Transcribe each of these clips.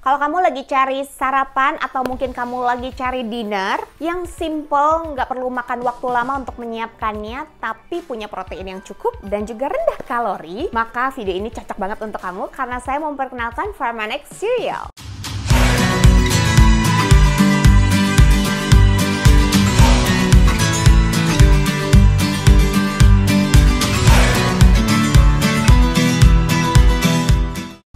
Kalau kamu lagi cari sarapan atau mungkin kamu lagi cari dinner yang simple, nggak perlu makan waktu lama untuk menyiapkannya, tapi punya protein yang cukup dan juga rendah kalori, maka video ini cocok banget untuk kamu karena saya mau memperkenalkan Pharmanex Cereal.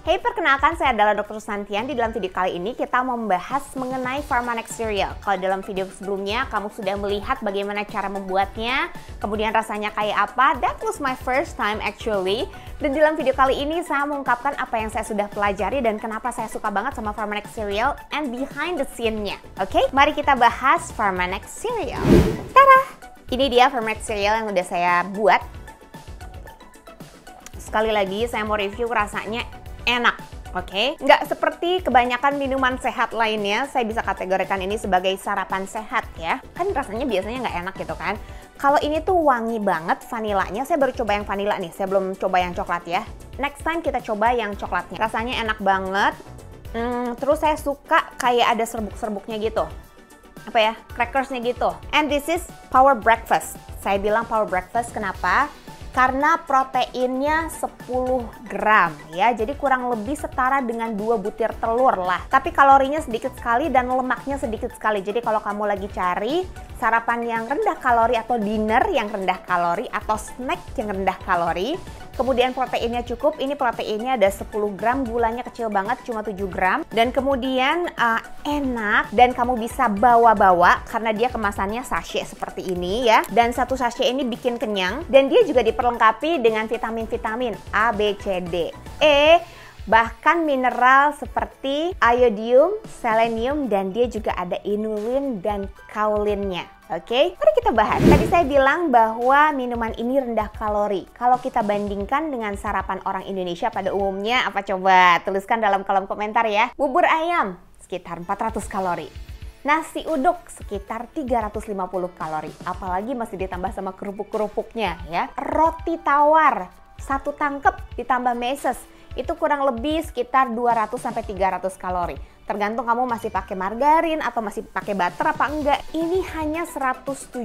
Hey, perkenalkan, saya adalah Dr. Santian. Di dalam video kali ini kita membahas mengenai Pharmanex Cereal. Kalau dalam video sebelumnya kamu sudah melihat bagaimana cara membuatnya, kemudian rasanya kayak apa. That was my first time actually. Dan di dalam video kali ini saya mengungkapkan apa yang saya sudah pelajari dan kenapa saya suka banget sama Pharmanex Cereal and behind the scene-nya. Oke, mari kita bahas Pharmanex Cereal. Tada! Ini dia Pharmanex Cereal yang udah saya buat. Sekali lagi saya mau review rasanya enak, oke? Nggak seperti kebanyakan minuman sehat lainnya, saya bisa kategorikan ini sebagai sarapan sehat ya. Kan rasanya biasanya nggak enak gitu kan. Kalau ini tuh wangi banget vanilanya, saya baru coba yang vanila nih, saya belum coba yang coklat ya. Next time kita coba yang coklatnya. Rasanya enak banget, terus saya suka kayak ada serbuk-serbuknya gitu. Apa ya, crackersnya gitu. And this is power breakfast. Saya bilang power breakfast, kenapa? Karena proteinnya 10 gram ya, jadi kurang lebih setara dengan 2 butir telur lah. Tapi kalorinya sedikit sekali dan lemaknya sedikit sekali. Jadi kalau kamu lagi cari sarapan yang rendah kalori atau dinner yang rendah kalori atau snack yang rendah kalori, kemudian proteinnya cukup, ini proteinnya ada 10 gram, gulanya kecil banget cuma 7 gram. Dan kemudian enak dan kamu bisa bawa-bawa karena dia kemasannya sachet seperti ini ya. Dan satu sachet ini bikin kenyang dan dia juga diperlengkapi dengan vitamin-vitamin A, B, C, D, E, bahkan mineral seperti iodium, selenium, dan dia juga ada inulin dan kaulinnya. Oke, mari kita bahas. Tadi saya bilang bahwa minuman ini rendah kalori. Kalau kita bandingkan dengan sarapan orang Indonesia pada umumnya, apa coba? Tuliskan dalam kolom komentar ya. Bubur ayam sekitar 400 kalori. Nasi uduk sekitar 350 kalori. Apalagi masih ditambah sama kerupuk-kerupuknya ya. Roti tawar, satu tangkep ditambah meses, itu kurang lebih sekitar 200-300 kalori. Tergantung kamu masih pakai margarin atau masih pakai butter apa enggak. Ini hanya 170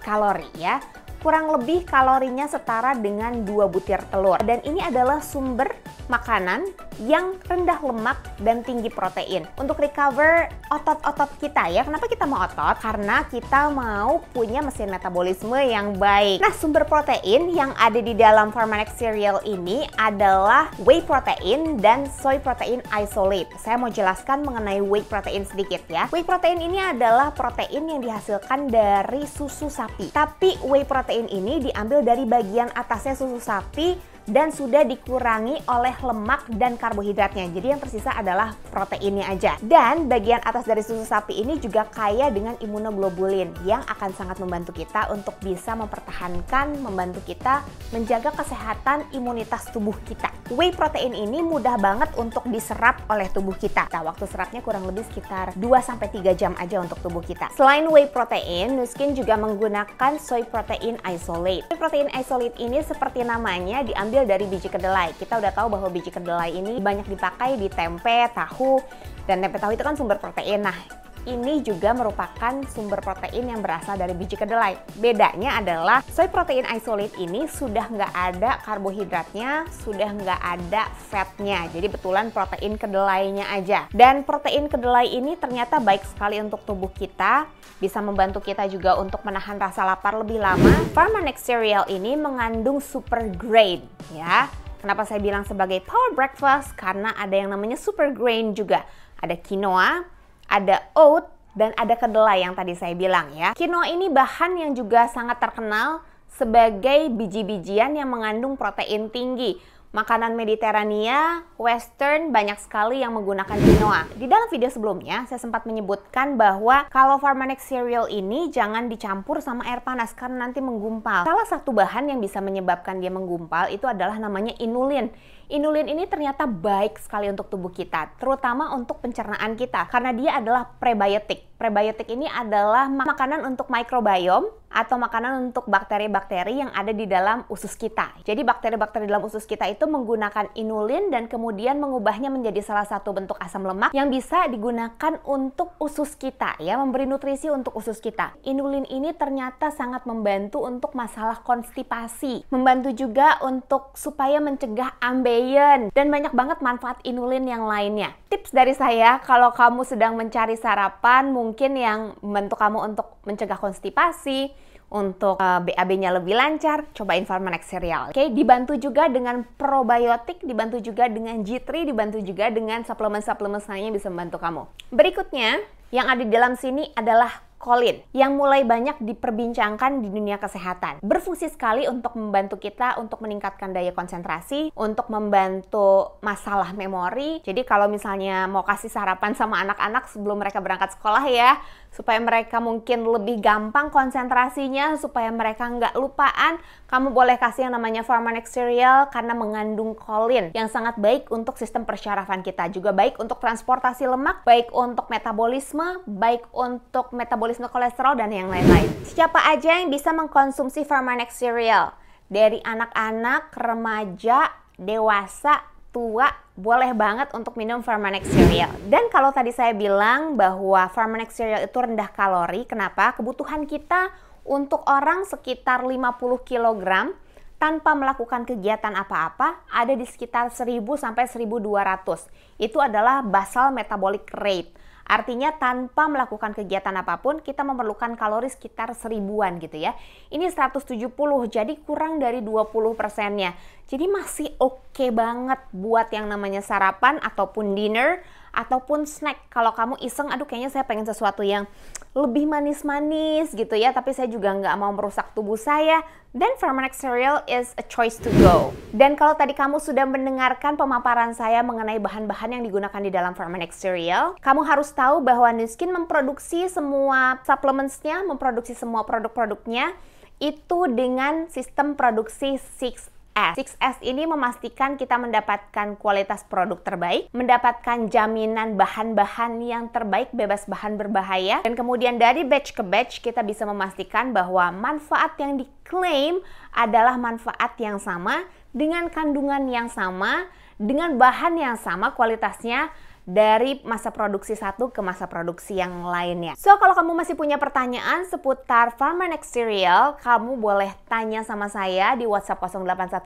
kalori ya. Kurang lebih kalorinya setara dengan 2 butir telur. Dan ini adalah sumber makanan yang rendah lemak dan tinggi protein. Untuk recover otot-otot kita ya. Kenapa kita mau otot? Karena kita mau punya mesin metabolisme yang baik. Nah, sumber protein yang ada di dalam Pharmanex Cereal ini adalah whey protein dan soy protein isolate. Saya mau jelaskan mengenai whey protein sedikit ya. Whey protein ini adalah protein yang dihasilkan dari susu sapi. Tapi whey protein ini diambil dari bagian atasnya susu sapi dan sudah dikurangi oleh lemak dan karbohidratnya. Jadi yang tersisa adalah proteinnya aja. Dan bagian atas dari susu sapi ini juga kaya dengan imunoglobulin yang akan sangat membantu kita untuk bisa mempertahankan, membantu kita menjaga kesehatan imunitas tubuh kita. Whey protein ini mudah banget untuk diserap oleh tubuh kita. Nah, waktu serapnya kurang lebih sekitar 2-3 jam aja untuk tubuh kita. Selain whey protein, Nuskin juga menggunakan soy protein isolate. Soy protein isolate ini seperti namanya diambil dari biji kedelai. Kita udah tahu bahwa biji kedelai ini banyak dipakai di tempe, tahu, dan tempe tahu itu kan sumber protein. Nah, ini juga merupakan sumber protein yang berasal dari biji kedelai. Bedanya adalah soy protein isolate ini sudah nggak ada karbohidratnya, sudah nggak ada fatnya. Jadi betulan protein kedelainya aja. Dan protein kedelai ini ternyata baik sekali untuk tubuh kita, bisa membantu kita juga untuk menahan rasa lapar lebih lama. Pharmanex Cereal ini mengandung super grain ya. Kenapa saya bilang sebagai power breakfast? Karena ada yang namanya super grain juga. Ada quinoa, ada oat, dan ada kedelai yang tadi saya bilang ya. Quinoa ini bahan yang juga sangat terkenal sebagai biji-bijian yang mengandung protein tinggi. Makanan Mediterania, Western banyak sekali yang menggunakan quinoa. Di dalam video sebelumnya saya sempat menyebutkan bahwa kalau Pharmanex Cereal ini jangan dicampur sama air panas karena nanti menggumpal. Salah satu bahan yang bisa menyebabkan dia menggumpal itu adalah namanya inulin. Inulin ini ternyata baik sekali untuk tubuh kita, terutama untuk pencernaan kita, karena dia adalah prebiotik. Prebiotik ini adalah makanan untuk microbiome atau makanan untuk bakteri-bakteri yang ada di dalam usus kita. Jadi bakteri-bakteri dalam usus kita itu menggunakan inulin dan kemudian mengubahnya menjadi salah satu bentuk asam lemak yang bisa digunakan untuk usus kita, ya, memberi nutrisi untuk usus kita. Inulin ini ternyata sangat membantu untuk masalah konstipasi, membantu juga untuk supaya mencegah ambeien, dan banyak banget manfaat inulin yang lainnya. Tips dari saya, kalau kamu sedang mencari sarapan mungkin yang membantu kamu untuk mencegah konstipasi, untuk BAB-nya lebih lancar, cobain Pharmanex Cereal. Oke, dibantu juga dengan probiotik, dibantu juga dengan G3, dibantu juga dengan suplemen-suplemen lainnya yang bisa membantu kamu. Berikutnya, yang ada di dalam sini adalah kolin yang mulai banyak diperbincangkan di dunia kesehatan. Berfungsi sekali untuk membantu kita untuk meningkatkan daya konsentrasi, untuk membantu masalah memori. Jadi kalau misalnya mau kasih sarapan sama anak-anak sebelum mereka berangkat sekolah ya, supaya mereka mungkin lebih gampang konsentrasinya, supaya mereka nggak lupaan, kamu boleh kasih yang namanya Pharmanex Cereal karena mengandung kolin yang sangat baik untuk sistem persyarafan kita, juga baik untuk transportasi lemak, baik untuk metabolisme, baik untuk metabolisme kolesterol dan yang lain-lain. Siapa aja yang bisa mengkonsumsi Pharmanex Cereal? Dari anak-anak, remaja, dewasa, tua, boleh banget untuk minum Pharmanex Cereal. Dan kalau tadi saya bilang bahwa Pharmanex Cereal itu rendah kalori, kenapa? Kebutuhan kita untuk orang sekitar 50 kg tanpa melakukan kegiatan apa-apa ada di sekitar 1000 sampai 1200. Itu adalah basal metabolic rate. Artinya tanpa melakukan kegiatan apapun kita memerlukan kalori sekitar 1000-an gitu ya. Ini 170, jadi kurang dari 20%-nya. Jadi masih oke banget buat yang namanya sarapan ataupun dinner ataupun snack. Kalau kamu iseng, aduh kayaknya saya pengen sesuatu yang lebih manis-manis gitu ya, tapi saya juga nggak mau merusak tubuh saya, dan Pharmanex Cereal is a choice to go. Dan kalau tadi kamu sudah mendengarkan pemaparan saya mengenai bahan-bahan yang digunakan di dalam Pharmanex Cereal, kamu harus tahu bahwa Nu Skin memproduksi semua supplements-nya, memproduksi semua produk-produknya itu dengan sistem produksi 6S. 6S ini memastikan kita mendapatkan kualitas produk terbaik, mendapatkan jaminan bahan-bahan yang terbaik, bebas bahan berbahaya, dan kemudian dari batch ke batch kita bisa memastikan bahwa manfaat yang diklaim adalah manfaat yang sama, dengan kandungan yang sama, dengan bahan yang sama kualitasnya, dari masa produksi satu ke masa produksi yang lainnya. So, kalau kamu masih punya pertanyaan seputar Pharmanex Cereal, kamu boleh tanya sama saya di WhatsApp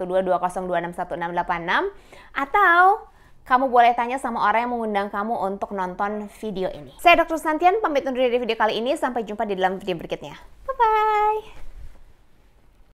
081220261686, atau kamu boleh tanya sama orang yang mengundang kamu untuk nonton video ini. Saya Dr. Susantian, pamit undur diri video kali ini. Sampai jumpa di dalam video berikutnya. Bye-bye!